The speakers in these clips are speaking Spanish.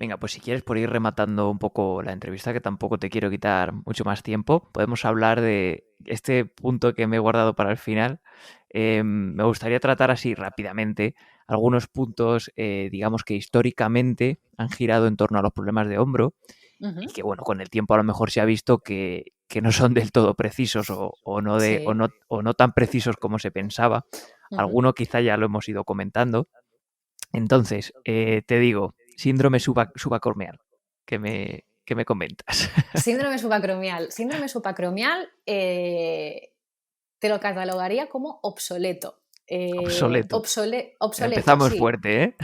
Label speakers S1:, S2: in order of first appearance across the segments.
S1: Venga, pues si quieres, por ir rematando un poco la entrevista, que tampoco te quiero quitar mucho más tiempo, podemos hablar de este punto que me he guardado para el final. Me gustaría tratar así rápidamente algunos puntos, digamos que históricamente han girado en torno a los problemas de hombro y
S2: Ujú.
S1: que, bueno, con el tiempo a lo mejor se ha visto que no son del todo precisos
S2: Sí.
S1: o no tan precisos como se pensaba.
S2: Ujú.
S1: Alguno quizá ya lo hemos ido comentando. Entonces, te digo, síndrome subacromial, que me comentas.
S2: Síndrome subacromial. Síndrome subacromial, te lo catalogaría como obsoleto.
S1: Obsoleto.
S2: Obsoleto,
S1: Empezamos
S2: sí.
S1: fuerte,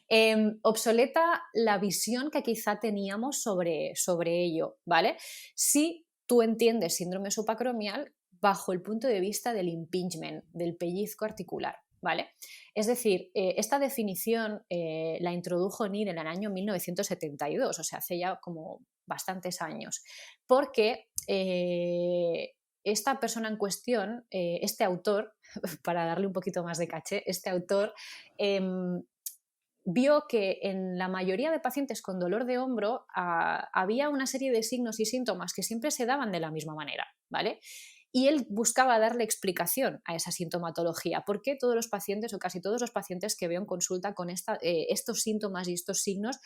S1: ¿eh?
S2: Obsoleta la visión que quizá teníamos sobre ello, ¿vale? Si tú entiendes síndrome subacromial bajo el punto de vista del impingement, del pellizco articular, ¿vale? Es decir, esta definición la introdujo Neer en el año 1972, o sea, hace ya como bastantes años, porque esta persona en cuestión, este autor, para darle un poquito más de caché, este autor vio que en la mayoría de pacientes con dolor de hombro había una serie de signos y síntomas que siempre se daban de la misma manera, ¿vale? Y él buscaba darle explicación a esa sintomatología. ¿Por qué todos los pacientes o casi todos los pacientes que veo en consulta con estos síntomas y estos signos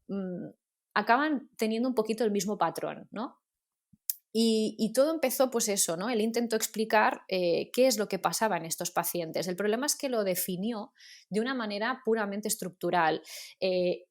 S2: mmm, acaban teniendo un poquito el mismo patrón, ¿no? Y todo empezó, pues eso, ¿no? Él intentó explicar qué es lo que pasaba en estos pacientes. El problema es que lo definió de una manera puramente estructural,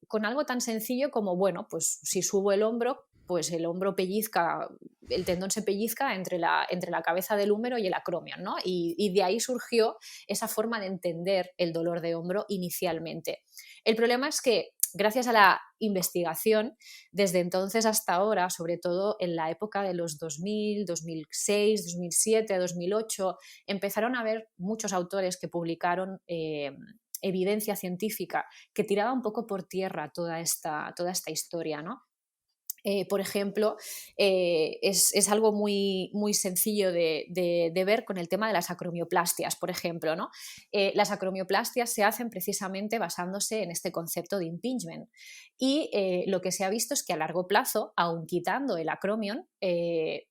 S2: con algo tan sencillo como, bueno, pues si subo el hombro, pues el hombro pellizca, el tendón se pellizca entre la cabeza del húmero y el acromion, ¿no? Y de ahí surgió esa forma de entender el dolor de hombro inicialmente. El problema es que gracias a la investigación, desde entonces hasta ahora, sobre todo en la época de los 2000, 2006, 2007, 2008, empezaron a haber muchos autores que publicaron evidencia científica que tiraba un poco por tierra toda esta historia, ¿no? Por ejemplo, es algo muy sencillo de ver con el tema de las acromioplastias, por ejemplo, ¿no? Las acromioplastias se hacen precisamente basándose en este concepto de impingement y lo que se ha visto es que a largo plazo, aun quitando el acromion,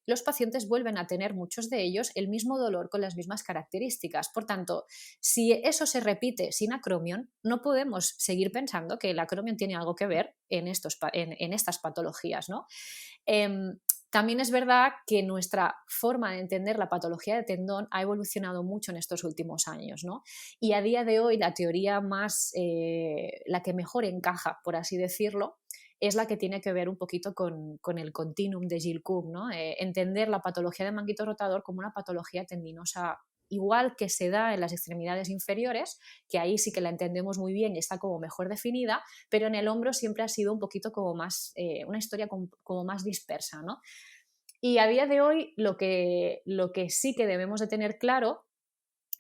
S2: los pacientes vuelven a tener, muchos de ellos, el mismo dolor con las mismas características. Por tanto, si eso se repite sin acromion, no podemos seguir pensando que el acromion tiene algo que ver en estas patologías, ¿no? También es verdad que nuestra forma de entender la patología de tendón ha evolucionado mucho en estos últimos años, ¿no? Y a día de hoy la teoría más, la que mejor encaja, por así decirlo, es la que tiene que ver un poquito con el continuum de Gilles Cook, ¿no? Entender la patología de manguito rotador como una patología tendinosa igual que se da en las extremidades inferiores, que ahí sí que la entendemos muy bien y está como mejor definida, pero en el hombro siempre ha sido un poquito como más, una historia como más dispersa, ¿no? Y a día de hoy lo que sí que debemos de tener claro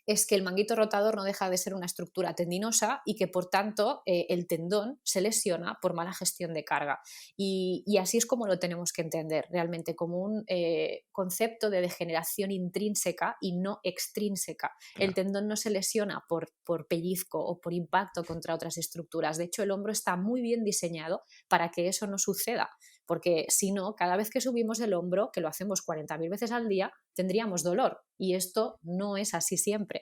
S2: es que el manguito rotador no deja de ser una estructura tendinosa y que por tanto el tendón se lesiona por mala gestión de carga. Y así es como lo tenemos que entender realmente, como un concepto de degeneración intrínseca y no extrínseca. El
S1: Claro.
S2: tendón no se lesiona por pellizco o por impacto contra otras estructuras. De hecho, el hombro está muy bien diseñado para que eso no suceda, porque si no, cada vez que subimos el hombro, que lo hacemos 40.000 veces al día, tendríamos dolor y esto no es así siempre.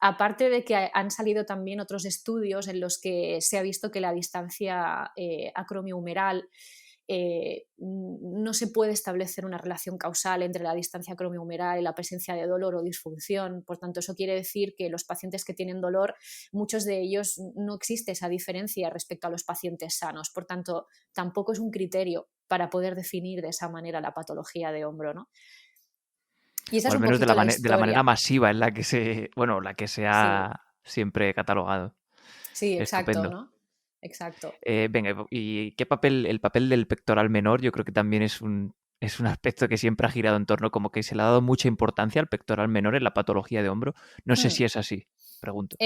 S2: Aparte de que han salido también otros estudios en los que se ha visto que la distancia acromiohumeral no se puede establecer una relación causal entre la distancia acromiohumeral y la presencia de dolor o disfunción. Por tanto, eso quiere decir que los pacientes que tienen dolor, muchos de ellos no existe esa diferencia respecto a los pacientes sanos. Por tanto, tampoco es un criterio para poder definir de esa manera la patología de hombro, ¿no? Y esa
S1: O
S2: es
S1: al
S2: un
S1: menos
S2: poquito la
S1: de la manera
S2: historia.
S1: masiva en la que bueno, la que se
S2: Sí,
S1: ha siempre catalogado.
S2: sí, exacto,
S1: Estupendo.
S2: ¿no? Exacto.
S1: Venga, ¿y qué papel, el papel del pectoral menor? Yo creo que también es un aspecto que siempre ha girado en torno, como que se le ha dado mucha importancia al pectoral menor en la patología de hombro. No sé
S2: Hmm.
S1: si es así, pregunto.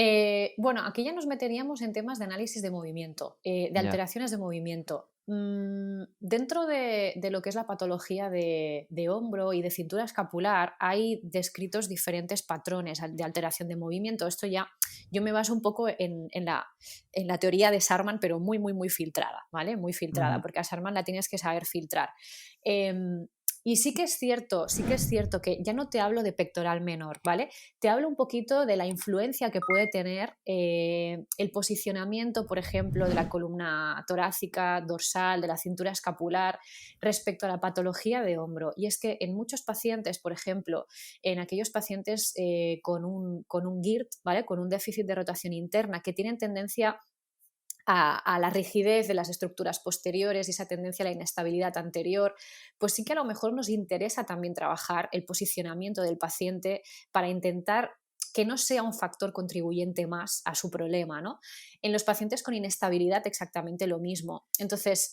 S2: Bueno, aquí ya nos meteríamos en temas de análisis de movimiento, de
S1: Ya.
S2: alteraciones de movimiento. dentro de lo que es la patología de hombro y de cintura escapular, hay descritos diferentes patrones de alteración de movimiento. Esto ya, yo me baso un poco en la teoría de Sarman, pero muy, muy, muy filtrada, ¿vale? Muy filtrada,
S1: Ujú.
S2: porque a Sarman la tienes que saber filtrar. Y sí que es cierto que ya no te hablo de pectoral menor, ¿vale? Te hablo un poquito de la influencia que puede tener el posicionamiento, por ejemplo, de la columna torácica, dorsal, de la cintura escapular respecto a la patología de hombro. Y es que en muchos pacientes, por ejemplo, en aquellos pacientes con un GIRT, ¿vale? Con un déficit de rotación interna, que tienen tendencia a la rigidez de las estructuras posteriores y esa tendencia a la inestabilidad anterior, pues sí que a lo mejor nos interesa también trabajar el posicionamiento del paciente para intentar que no sea un factor contribuyente más a su problema, ¿no? En los pacientes con inestabilidad exactamente lo mismo. Entonces,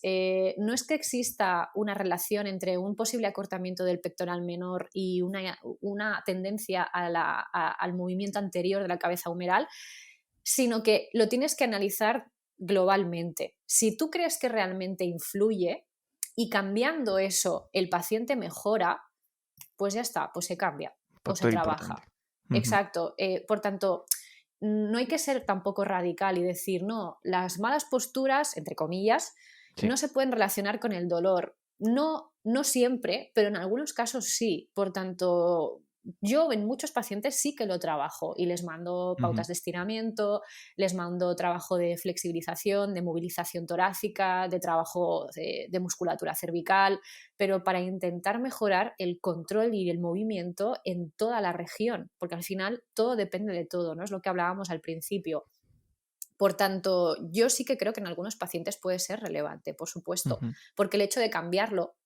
S2: no es que exista una relación entre un posible acortamiento del pectoral menor y una tendencia al movimiento anterior de la cabeza humeral, sino que lo tienes que analizar globalmente. Si tú crees que realmente influye y cambiando eso el paciente mejora, pues ya está, pues se cambia o se
S1: Factor importante.
S2: trabaja.
S1: Ujú.
S2: Exacto. Por tanto, no hay que ser tampoco radical y decir, no, las malas posturas, entre comillas,
S1: Sí.
S2: no se pueden relacionar con el dolor. No, no siempre, pero en algunos casos sí. Por tanto, yo en muchos pacientes sí que lo trabajo y les mando
S1: Ujú.
S2: pautas de estiramiento, les mando trabajo de flexibilización, de movilización torácica, de trabajo de musculatura cervical, pero para intentar mejorar el control y el movimiento en toda la región, porque al final todo depende de todo, ¿no? Es lo que hablábamos al principio. Por tanto, yo sí que creo que en algunos pacientes puede ser relevante, por supuesto,
S1: Ujú.
S2: porque el hecho de cambiarlo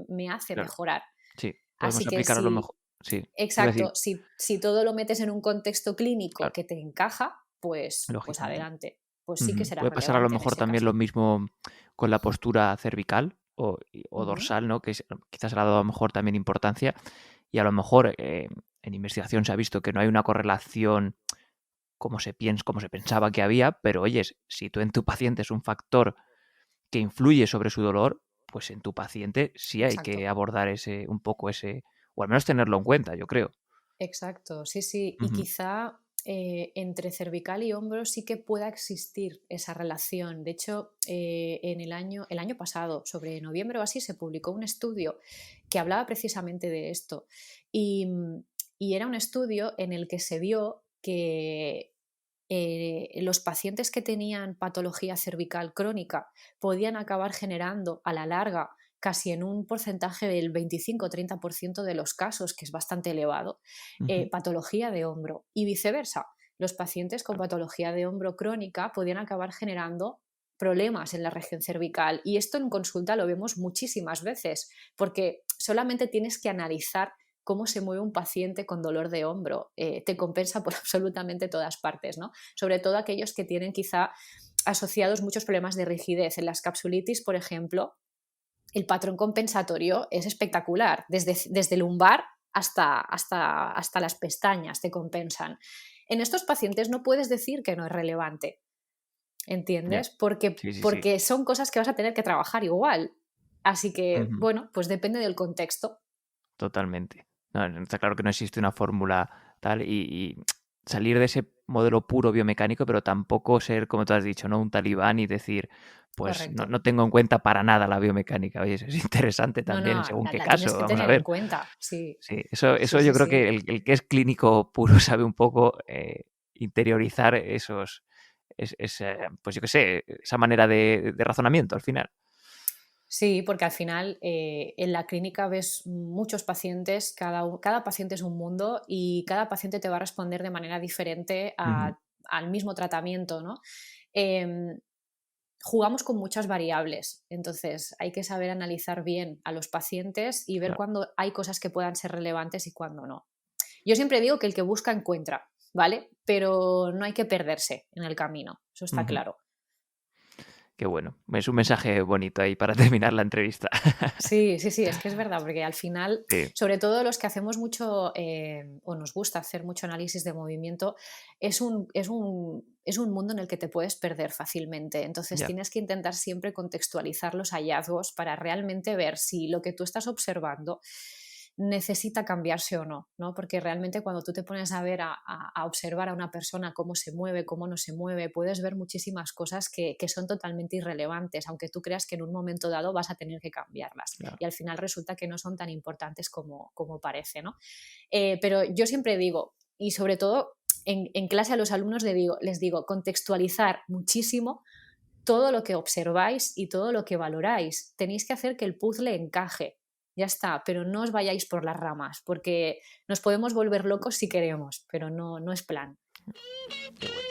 S2: me hace
S1: Claro.
S2: mejorar.
S1: Sí, podemos
S2: Así que
S1: aplicar a lo
S2: si,
S1: mejor. Sí, te iba a decir,
S2: exacto, si todo lo metes en un contexto clínico
S1: claro,
S2: que te encaja, pues
S1: lógicamente.
S2: adelante. Pues sí que
S1: Ujú.
S2: será
S1: Puede pasar a lo
S2: relevante en
S1: mejor
S2: ese
S1: también lo
S2: caso.
S1: mismo con la postura cervical o
S2: Ujú.
S1: dorsal, ¿no? Quizás le ha dado a lo mejor también importancia y a lo mejor en investigación se ha visto que no hay una correlación como se pensaba que había, pero oyes, si tú en tu paciente es un factor que influye sobre su dolor, pues en tu paciente sí hay que
S2: Exacto.
S1: abordar un poco o al menos tenerlo en cuenta, yo creo.
S2: Exacto, sí, sí. Y
S1: Ujú.
S2: quizá entre cervical y hombro sí que pueda existir esa relación. De hecho, en el año pasado, sobre noviembre o así, se publicó un estudio que hablaba precisamente de esto. Y, y era un estudio en el que se vio que los pacientes que tenían patología cervical crónica podían acabar generando a la larga casi en un porcentaje del 25-30% de los casos, que es bastante elevado,
S1: Ujú.
S2: patología de hombro y viceversa. Los pacientes con
S1: Claro.
S2: patología de hombro crónica podían acabar generando problemas en la región cervical y esto en consulta lo vemos muchísimas veces porque solamente tienes que analizar cómo se mueve un paciente con dolor de hombro. Te compensa por absolutamente todas partes, ¿no? Sobre todo aquellos que tienen quizá asociados muchos problemas de rigidez. En las capsulitis, por ejemplo, el patrón compensatorio es espectacular. Desde lumbar hasta las pestañas te compensan. En estos pacientes no puedes decir que no es relevante,
S1: Ya.
S2: ¿entiendes? Porque,
S1: Sí, sí, sí.
S2: porque son cosas que vas a tener que trabajar igual. Así que,
S1: Ujú.
S2: bueno, pues depende del contexto.
S1: Totalmente. No, está claro que no existe una fórmula tal y salir de ese modelo puro biomecánico, pero tampoco ser, como tú has dicho, ¿no? Un talibán y decir, pues no,
S2: Correcto.
S1: no tengo en cuenta para nada la biomecánica. Oye, eso es interesante
S2: No, no,
S1: también, según qué
S2: la tienes
S1: caso,
S2: que
S1: vamos a
S2: tener en
S1: ver.
S2: cuenta, sí,
S1: Sí, eso
S2: sí,
S1: yo
S2: sí,
S1: creo
S2: sí.
S1: que el que es clínico puro sabe un poco interiorizar pues yo qué sé, esa manera de razonamiento al final.
S2: Sí, porque al final en la clínica ves muchos pacientes, cada paciente es un mundo y cada paciente te va a responder de manera diferente
S1: Ujú.
S2: al mismo tratamiento, ¿no? Em, Jugamos con muchas variables, entonces hay que saber analizar bien a los pacientes y ver
S1: Claro.
S2: cuándo hay cosas que puedan ser relevantes y cuándo no. Yo siempre digo que el que busca encuentra, ¿vale? Pero no hay que perderse en el camino, eso está
S1: Ujú.
S2: claro.
S1: Qué bueno. Es un mensaje bonito ahí para terminar la entrevista.
S2: Sí, sí, sí, es que es verdad, porque al final,
S1: Sí,
S2: sobre todo los que hacemos mucho o nos gusta hacer mucho análisis de movimiento, es un mundo en el que te puedes perder fácilmente. Entonces
S1: ya,
S2: tienes que intentar siempre contextualizar los hallazgos para realmente ver si lo que tú estás observando necesita cambiarse o no, ¿no? Porque realmente cuando tú te pones a ver, a observar a una persona cómo se mueve, cómo no se mueve, puedes ver muchísimas cosas que son totalmente irrelevantes, aunque tú creas que en un momento dado vas a tener que cambiarlas.
S1: claro.
S2: Y al final resulta que no son tan importantes como parece, ¿no? Pero yo siempre digo, y sobre todo en clase a los alumnos les digo, contextualizar muchísimo todo lo que observáis y todo lo que valoráis. Tenéis que hacer que el puzzle encaje. Ya está, pero no os vayáis por las ramas, porque nos podemos volver locos si queremos, pero no es plan.
S1: Qué bueno.